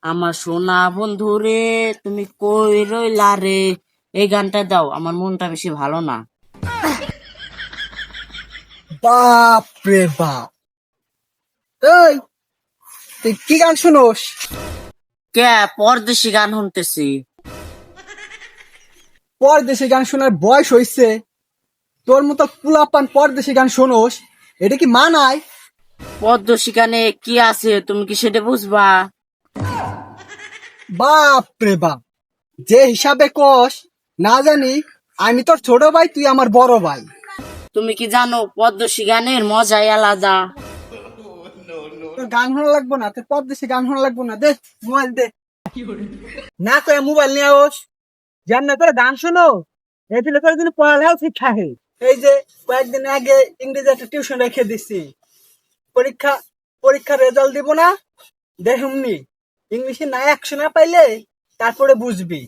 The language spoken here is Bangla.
আমার সোনা বন্ধু রে, তুমি কই রইলা রে? এই গানটা দাও, আমার মনটা বেশি ভালো না। বাপ রে বাপ! এই, তুই কি গান শুনোস? কে? পরদেশি গান শুনতেছি। পরদেশি গান শোনার বয়স হইছে? তোর মতো পুলাপান পরদেশি গান শোনোস? এটা কি মানায়? পরদেশি গানে কি আছে তুমি কি সেটা বুঝবা? বাপ রে বাপ! যে হিসাবে কস, না জানি আমি তোর ছোট ভাই, তুই আমার বড় ভাই। তুমি কি জানো পরদেশি গানের মজাই আলাদা? তোর গান শোনা লাগবো না, তোর পরদেশি গান শোনা লাগবো না, দে মোবাইল দে। না কয়ে মোবাইল নিয়ে আস। জান না তোর গান শোনো, এই দিলে তোর জন্য পড়ালেও শিক্ষা হে। এই যে কয়েকদিন আগে ইংরেজি একটা টিউশন রেখে দিছি, পরীক্ষা পরীক্ষার রেজাল্ট দিব না, দেখুমনি ইংলিশে না 100 না পাইলে তারপরে বুঝবি।